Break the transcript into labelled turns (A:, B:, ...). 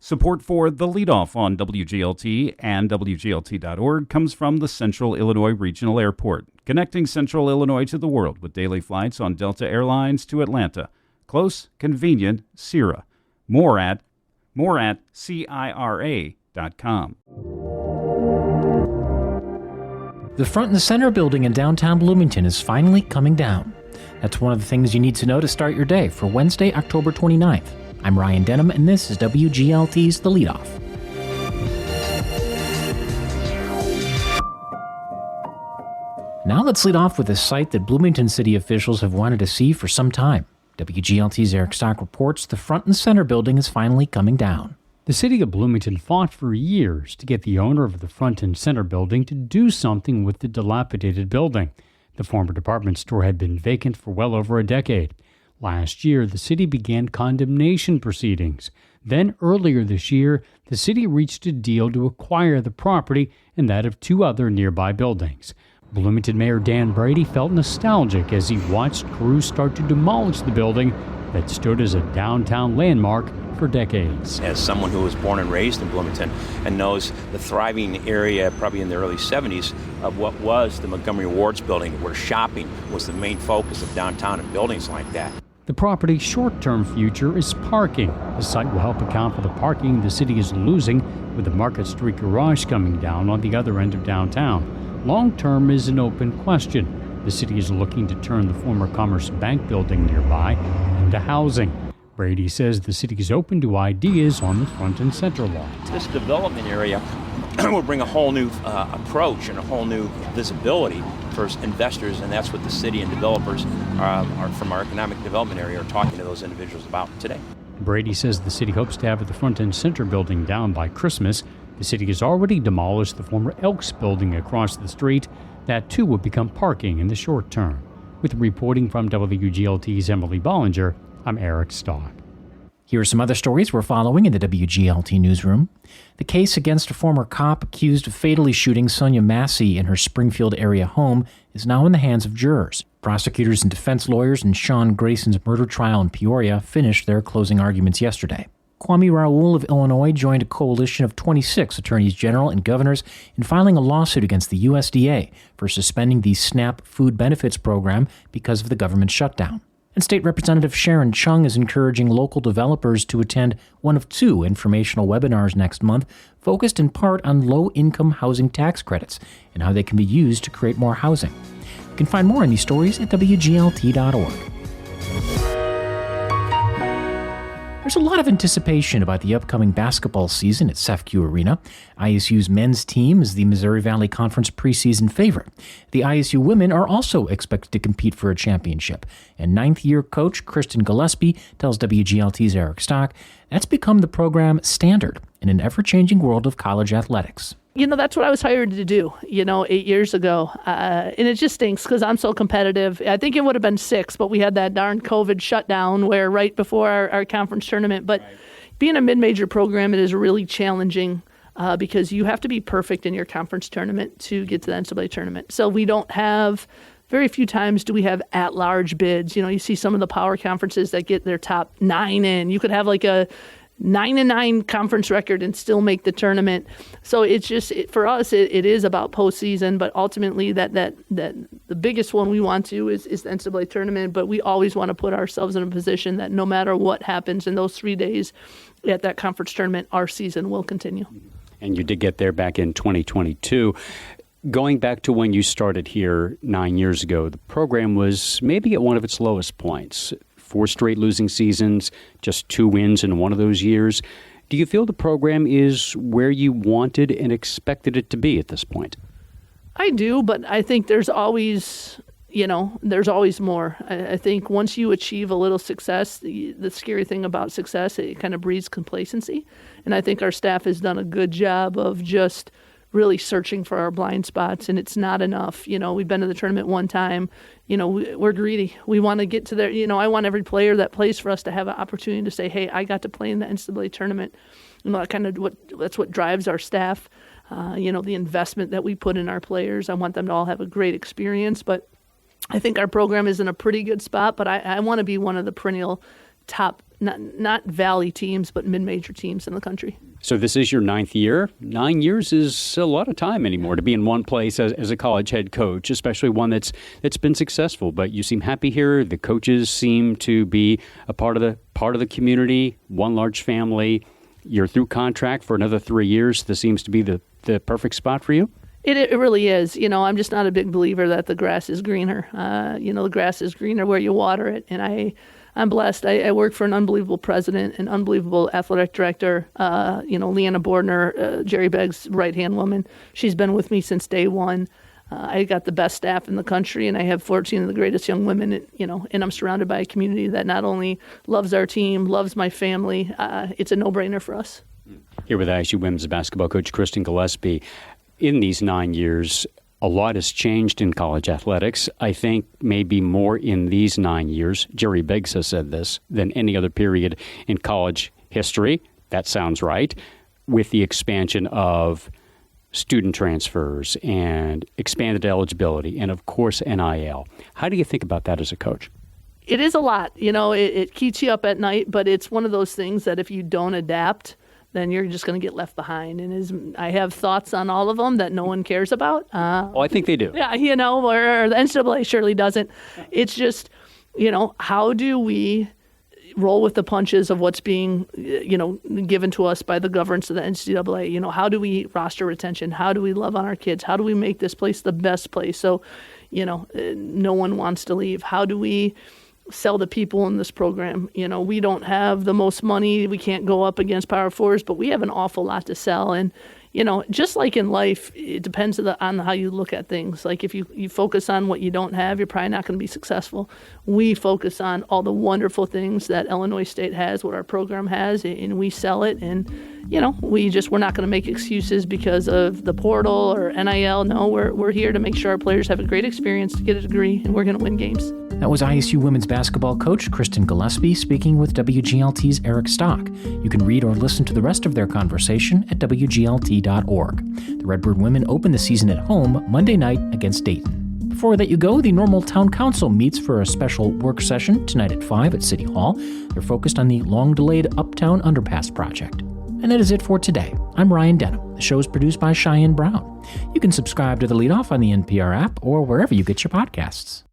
A: Support for The Leadoff on WGLT and WGLT.org comes from the Central Illinois Regional Airport, connecting Central Illinois to the world with daily flights on Delta Airlines to Atlanta. Close, convenient, CIRA. More at CIRA.com.
B: The Front and Center building in downtown Bloomington is finally coming down. That's one of the things you need to know to start your day for Wednesday, October 29th. I'm Ryan Denham, and this is WGLT's The Leadoff. Now let's lead off with a sight that Bloomington city officials have wanted to see for some time. WGLT's Eric Stock reports the Front and Center building is finally coming down.
C: The city of Bloomington fought for years to get the owner of the Front and Center building to do something with the dilapidated building. The former department store had been vacant for well over a decade. Last year, the city began condemnation proceedings. Then, earlier this year, the city reached a deal to acquire the property and that of two other nearby buildings. Bloomington Mayor Dan Brady felt nostalgic as he watched crews start to demolish the building that stood as a downtown landmark for decades.
D: As someone who was born and raised in Bloomington and knows the thriving area probably in the early 70s of what was the Montgomery Ward's building, where shopping was the main focus of downtown and buildings like that.
C: The property's short-term future is parking. The site will help account for the parking the city is losing with the Market Street garage coming down on the other end of downtown. Long-term is an open question. The city is looking to turn the former Commerce Bank building nearby into housing. Brady says the city is open to ideas on the Front and Center lot.
D: This development area will bring a whole new approach and a whole new visibility for investors, and that's what the city and developers are from our economic development area are talking to those individuals about today.
C: Brady says the city hopes to have the Front and Center building down by Christmas. The city has already demolished the former Elks building across the street. That too will become parking in the short term. With reporting from WGLT's Emily Bollinger, I'm Eric Stock.
B: Here are some other stories we're following in the WGLT newsroom. The case against a former cop accused of fatally shooting Sonia Massey in her Springfield area home is now in the hands of jurors. Prosecutors and defense lawyers in Sean Grayson's murder trial in Peoria finished their closing arguments yesterday. Kwame Raoul of Illinois joined a coalition of 26 attorneys general and governors in filing a lawsuit against the USDA for suspending the SNAP food benefits program because of the government shutdown. And State Representative Sharon Chung is encouraging local developers to attend one of two informational webinars next month focused in part on low-income housing tax credits and how they can be used to create more housing. You can find more on these stories at WGLT.org. There's a lot of anticipation about the upcoming basketball season at CEFCU Arena. ISU's men's team is the Missouri Valley Conference preseason favorite. The ISU women are also expected to compete for a championship. And ninth-year coach Kristen Gillespie tells WGLT's Eric Stock that's become the program standard in an ever-changing world of college athletics.
E: That's what I was hired to do, 8 years ago. And it just stinks because I'm so competitive. I think it would have been 6, but we had that darn COVID shutdown where right before our conference tournament. But being a mid-major program, it is really challenging because you have to be perfect in your conference tournament to get to the NCAA tournament. So we don't have, very few times do we have at-large bids. You see some of the power conferences that get their top 9 in. You could have like a 9-9 conference record and still make the tournament. So it's just, for us, it is about postseason, but ultimately that the biggest one we want to is the NCAA tournament, but we always want to put ourselves in a position that no matter what happens in those 3 days at that conference tournament, our season will continue.
F: And you did get there back in 2022. Going back to when you started here 9 years ago, the program was maybe at one of its lowest points. 4 straight losing seasons, just 2 wins in one of those years. Do you feel the program is where you wanted and expected it to be at this point?
E: I do, but I think there's always, there's always more. I think once you achieve a little success, the scary thing about success, it kind of breeds complacency. And I think our staff has done a good job of just really searching for our blind spots, and it's not enough. We've been to the tournament one time. We're greedy. We want to get to there. I want every player that plays for us to have an opportunity to say, hey, I got to play in the NCAA tournament. That's what drives our staff. The investment that we put in our players. I want them to all have a great experience, but I think our program is in a pretty good spot, but I want to be one of the perennial top, not valley teams, but mid-major teams in the country.
F: So this is your 9th year. 9 years is a lot of time anymore to be in one place as a college head coach, especially one that's been successful. But you seem happy here. The coaches seem to be a part of the community, one large family. You're through contract for another 3 years. This seems to be the perfect spot for you.
E: It really is. I'm just not a big believer that the grass is greener. The grass is greener where you water it. And I'm blessed. I work for an unbelievable president, an unbelievable athletic director, Leanna Bordner, Jerry Begg's right-hand woman. She's been with me since day one. I got the best staff in the country, and I have 14 of the greatest young women, and I'm surrounded by a community that not only loves our team, loves my family. It's a no-brainer for us.
F: Here with ISU women's basketball coach Kristen Gillespie. In these 9 years, a lot has changed in college athletics. I think maybe more in these 9 years, Jerry Beggs has said this, than any other period in college history. That sounds right. With the expansion of student transfers and expanded eligibility and, of course, NIL. How do you think about that as a coach?
E: It is a lot. It keeps you up at night, but it's one of those things that if you don't adapt, then you're just going to get left behind. And I have thoughts on all of them that no one cares about.
F: I think they do.
E: Yeah, or the NCAA surely doesn't. It's just, how do we roll with the punches of what's being, given to us by the governance of the NCAA? How do we roster retention? How do we love on our kids? How do we make this place the best place so, no one wants to leave? How do we sell the people in this program? We don't have the most money. We can't go up against Power Fours, but we have an awful lot to sell. And, just like in life, it depends on how you look at things. Like if you focus on what you don't have, you're probably not going to be successful. We focus on all the wonderful things that Illinois State has, what our program has, and we sell it. And, we're not going to make excuses because of the portal or NIL. No, we're here to make sure our players have a great experience to get a degree, and we're going to win games.
B: That was ISU women's basketball coach Kristen Gillespie speaking with WGLT's Eric Stock. You can read or listen to the rest of their conversation at WGLT.org. The Redbird women open the season at home Monday night against Dayton. Before we let you go, the Normal Town Council meets for a special work session tonight at 5 at City Hall. They're focused on the long-delayed Uptown Underpass project. And that is it for today. I'm Ryan Denham. The show is produced by Cheyenne Brown. You can subscribe to The Leadoff on the NPR app or wherever you get your podcasts.